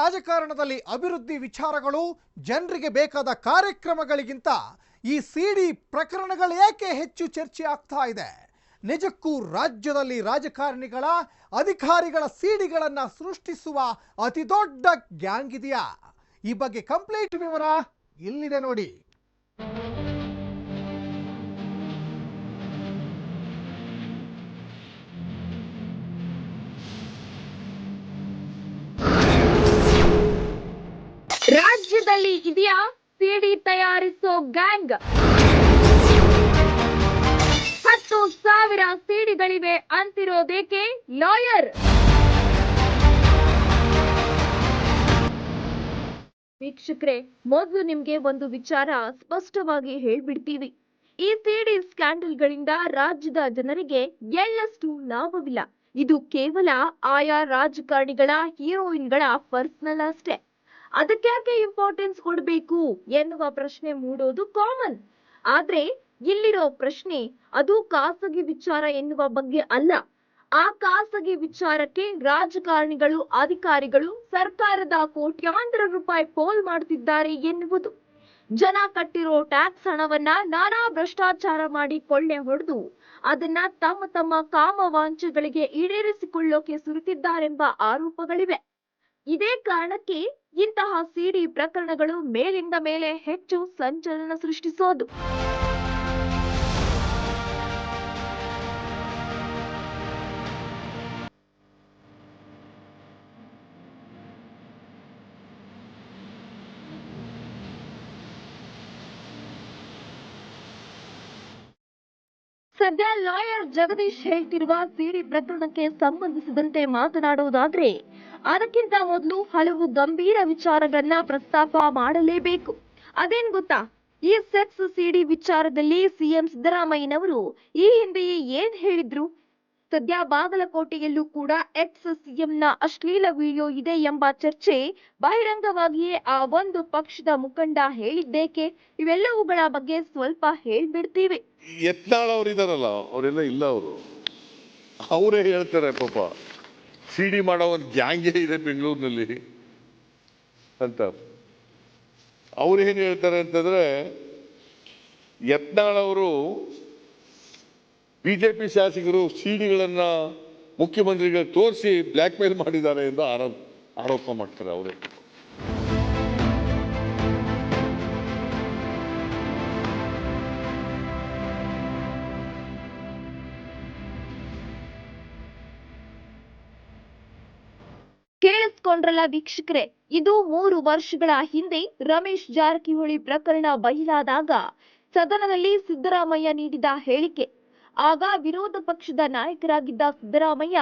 ರಾಜಕಾರಣದಲ್ಲಿ ಅಭಿವೃದ್ಧಿ ವಿಚಾರಗಳು ಜನರಿಗೆ ಬೇಕಾದ ಕಾರ್ಯಕ್ರಮಗಳಿಗಿಂತ ಈ ಸಿಡಿ ಪ್ರಕರಣಗಳು ಏಕೆ ಹೆಚ್ಚು ಚರ್ಚೆ ಆಗ್ತಾ ಇದೆ? ನಿಜಕ್ಕೂ ರಾಜ್ಯದಲ್ಲಿ ರಾಜಕಾರಣಿಗಳ ಅಧಿಕಾರಿಗಳ ಸಿಡಿಗಳನ್ನು ಸೃಷ್ಟಿಸುವ ಅತಿ ದೊಡ್ಡ ಗ್ಯಾಂಗ್ ಇದೆಯಾ? ಈ ಬಗ್ಗೆ ಕಂಪ್ಲೀಟ್ ವಿವರ ಇಲ್ಲಿದೆ ನೋಡಿ. ರಾಜ್ಯದಲ್ಲಿ ಇದೆಯಾ ಸಿಡಿ ತಯಾರಿಸೋ ಗ್ಯಾಂಗ್? 10,000 ಸಿಡಿಗಳಿವೆ ಅಂತಿರೋದೇಕೆ ಲಾಯರ್? ವೀಕ್ಷಕರೇ, ಮೊದಲು ನಿಮ್ಗೆ ಒಂದು ವಿಚಾರ ಸ್ಪಷ್ಟವಾಗಿ ಹೇಳ್ಬಿಡ್ತೀವಿ. ಈ ಸಿಡಿ ಸ್ಕ್ಯಾಂಡಲ್ಗಳಿಂದ ರಾಜ್ಯದ ಜನರಿಗೆ ಎಳ್ಳಷ್ಟು ಲಾಭವಿಲ್ಲ. ಇದು ಕೇವಲ ಆಯಾ ರಾಜಕಾರಣಿಗಳ ಹೀರೋಯಿನ್ಗಳ ಪರ್ಸನಲ್ ಅಷ್ಟೇ. ಅದಕ್ಕಾಕೆ ಇಂಪಾರ್ಟೆನ್ಸ್ ಕೊಡಬೇಕು ಎನ್ನುವ ಪ್ರಶ್ನೆ ಮೂಡೋದು ಕಾಮನ್. ಆದ್ರೆ ಇಲ್ಲಿರೋ ಪ್ರಶ್ನೆ ಅದು ಖಾಸಗಿ ವಿಚಾರ ಎನ್ನುವ ಬಗ್ಗೆ ಅಲ್ಲ. ಆ ಖಾಸಗಿ ವಿಚಾರಕ್ಕೆ ರಾಜಕಾರಣಿಗಳು, ಅಧಿಕಾರಿಗಳು ಸರ್ಕಾರದ ಕೋಟ್ಯಾಂತರ ರೂಪಾಯಿ ಪೋಲ್ ಮಾಡ್ತಿದ್ದಾರೆ ಎನ್ನುವುದು. ಜನ ಕಟ್ಟಿರೋ ಟ್ಯಾಕ್ಸ್ ಹಣವನ್ನ ನಾನಾ ಭ್ರಷ್ಟಾಚಾರ ಮಾಡಿ ಕೊಳ್ಳೆ ಹೊಡೆದು ಅದನ್ನ ತಮ್ಮ ಕಾಮವಾಂಛೆಗಳಿಗೆ ಈಡೇರಿಸಿಕೊಳ್ಳೋಕೆ ಸುರಿತಿದ್ದಾರೆಂಬ ಆರೋಪಗಳಿವೆ. ಇದೇ ಕಾರಣಕ್ಕೆ ಇಂತಹ ಸಿಡಿ ಪ್ರಕರಣಗಳು ಮೇಲಿಂದ ಮೇಲೆ ಹೆಚ್ಚು ಸಂಚಲನ ಸೃಷ್ಟಿಸೋದು. ಸದ್ಯ ಲಾಯರ್ ಜಗದೀಶ್ ಹೇಳ್ತಿರುವ ಸಿಡಿ ಪ್ರಕರಣಕ್ಕೆ ಸಂಬಂಧಿಸಿದಂತೆ ಮಾತನಾಡುವುದಾದ್ರೆ ಅದಕ್ಕಿಂತ ಮೊದಲು ಹಲವು ಗಂಭೀರ ವಿಚಾರಗಳನ್ನ ಪ್ರಸ್ತಾಪ ಮಾಡಲೇಬೇಕು. ಅದೇನ್ ಗೊತ್ತಾ? ಈ ಸೆಕ್ಸ್ ಸಿಡಿ ವಿಚಾರದಲ್ಲಿ ಸಿಎಂ ಸಿದ್ದರಾಮಯ್ಯನವರು ಈ ಹಿಂದೆಯೇ ಏನ್ ಹೇಳಿದ್ರು? ಸದ್ಯ ಬಾಗಲಕೋಟೆಯಲ್ಲೂ ಕೂಡ ಎಕ್ಸ್ ಸಿಎಂನ ಅಶ್ಲೀಲ ವಿಡಿಯೋ ಇದೆ ಎಂಬ ಚರ್ಚೆ ಬಹಿರಂಗವಾಗಿಯೇ ಆ ಒಂದು ಪಕ್ಷದ ಮುಖಂಡ ಹೇಳಿದ್ದೇಕೆ? ಇವೆಲ್ಲವುಗಳ ಬಗ್ಗೆ ಸ್ವಲ್ಪ ಹೇಳ್ಬಿಡ್ತೀವಿ. ಯತ್ನಾಳ್ ಅವ್ರು ಇದಾರಲ್ಲ, ಅವರೆಲ್ಲ ಇಲ್ಲ, ಅವರೇ ಹೇಳ್ತಾರೆ ಪಾಪ ಸಿಡಿ ಮಾಡೋ ಒಂದು ಗ್ಯಾಂಗೇ ಇದೆ ಬೆಂಗಳೂರಿನಲ್ಲಿ ಅಂತ. ಅವ್ರೇನು ಹೇಳ್ತಾರೆ ಅಂತಂದ್ರೆ, ಯತ್ನಾಳ್ ಅವರು ಬಿಜೆಪಿ ಶಾಸಕರು ಸಿಡಿಗಳನ್ನ ಮುಖ್ಯಮಂತ್ರಿಗಳಿಗೆ ತೋರಿಸಿ ಬ್ಲ್ಯಾಕ್ ಮೇಲ್ ಮಾಡಿದ್ದಾರೆ ಎಂದು ಆರೋಪ ಮಾಡ್ತಾರೆ ಅವರೇ. ಕೇಳಿಸ್ಕೊಂಡ್ರಲ್ಲ ವೀಕ್ಷಕರೇ, ಇದು 3 ವರ್ಷಗಳ ಹಿಂದೆ ರಮೇಶ್ ಜಾರಕಿಹೊಳಿ ಪ್ರಕರಣ ಬಯಲಾದಾಗ ಸದನದಲ್ಲಿ ಸಿದ್ದರಾಮಯ್ಯ ನೀಡಿದ ಹೇಳಿಕೆ. ಆಗ ವಿರೋಧ ಪಕ್ಷದ ನಾಯಕರಾಗಿದ್ದ ಸಿದ್ದರಾಮಯ್ಯ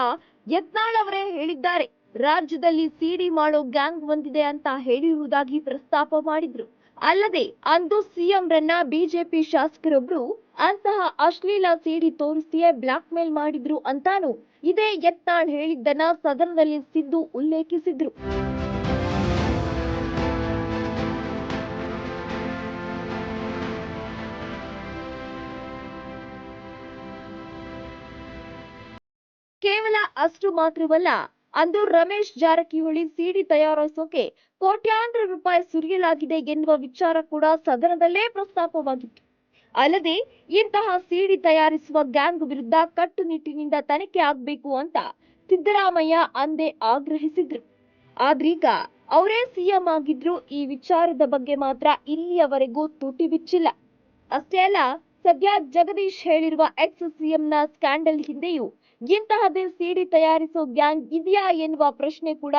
ಯತ್ನಾಳ್ ಅವರೇ ಹೇಳಿದ್ದಾರೆ, ರಾಜ್ಯದಲ್ಲಿ ಸಿಡಿ ಮಾಡೋ ಗ್ಯಾಂಗ್ ಒಂದಿದೆ ಅಂತ ಹೇಳಿರುವುದಾಗಿ ಪ್ರಸ್ತಾಪ ಮಾಡಿದ್ರು. ಅಲ್ಲದೆ ಅಂದು ಸಿಎಂ ರನ್ನ ಬಿಜೆಪಿ ಶಾಸಕರೊಬ್ರು ಅಂತಹ ಅಶ್ಲೀಲ ಸಿಡಿ ತೋರಿಸಿಯೇ ಬ್ಲಾಕ್ ಮೇಲ್ ಮಾಡಿದ್ರು ಅಂತಾನು ಇದೇ ಯತ್ನಾಳ್ ಹೇಳಿದ್ದನ್ನ ಸದನದಲ್ಲಿ ಸಿದ್ದು ಉಲ್ಲೇಖಿಸಿದ್ರು. ಕೇವಲ ಅಷ್ಟು ಮಾತ್ರವಲ್ಲ, ಅಂದು ರಮೇಶ್ ಜಾರಕಿಹೊಳಿ ಸಿಡಿ ತಯಾರಿಸೋಕೆ ಕೋಟ್ಯಾಂತರ ರೂಪಾಯಿ ಸುರಿಯಲಾಗಿದೆ ಎನ್ನುವ ವಿಚಾರ ಕೂಡ ಸದನದಲ್ಲೇ ಪ್ರಸ್ತಾಪವಾಗಿತ್ತು. ಅಲ್ಲದೆ ಇಂತಹ ಸಿಡಿ ತಯಾರಿಸುವ ಗ್ಯಾಂಗ್ ವಿರುದ್ಧ ಕಟ್ಟುನಿಟ್ಟಿನಿಂದ ತನಿಖೆ ಆಗ್ಬೇಕು ಅಂತ ಸಿದ್ದರಾಮಯ್ಯ ಅಂದೇ ಆಗ್ರಹಿಸಿದ್ರು. ಆದ್ರೀಗ ಅವರೇ ಸಿಎಂ ಆಗಿದ್ರು ಈ ವಿಚಾರದ ಬಗ್ಗೆ ಮಾತ್ರ ಇಲ್ಲಿಯವರೆಗೂ ತುಟಿ ಬಿಚ್ಚಿಲ್ಲ. ಅಷ್ಟೇ ಅಲ್ಲ, ಸದ್ಯ ಜಗದೀಶ್ ಹೇಳಿರುವ ಎಕ್ಸ್ ಸಿಎಂನ ಸ್ಕ್ಯಾಂಡಲ್ ಹಿಂದೆಯೂ ಇಂತಹದೇ ಸಿಡಿ ತಯಾರಿಸೋ ಗ್ಯಾಂಗ್ ಇದೆಯಾ ಎನ್ನುವ ಪ್ರಶ್ನೆ ಕೂಡ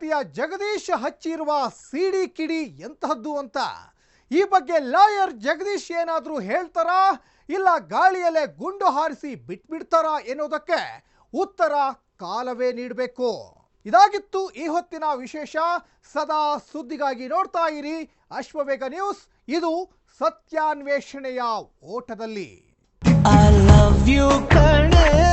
ವಿದ್ಯಾರ್ಥಿಯ ಜಗದೀಶ್ ಹಚ್ಚಿರುವ ಸಿಡಿ ಕಿಡಿ ಎಂತಹದ್ದು ಅಂತ ಈ ಬಗ್ಗೆ ಲಾಯರ್ ಜಗದೀಶ್ ಏನಾದರೂ ಹೇಳ್ತಾರಾ ಇಲ್ಲ ಗಾಳಿಯಲ್ಲೇ ಗುಂಡು ಹಾರಿಸಿ ಬಿಟ್ಬಿಡ್ತಾರಾ ಎನ್ನುವುದಕ್ಕೆ ಉತ್ತರ ಕಾಲವೇ ನೀಡಬೇಕು. ಇದಾಗಿತ್ತು ಈ ಹೊತ್ತಿನ ವಿಶೇಷ. ಸದಾ ಸುದ್ದಿಗಾಗಿ ನೋಡ್ತಾ ಇರಿ ಅಶ್ವವೇಗ ನ್ಯೂಸ್. ಇದು ಸತ್ಯಾನ್ವೇಷಣೆಯ ಓಟದಲ್ಲಿ. I love you, Karne.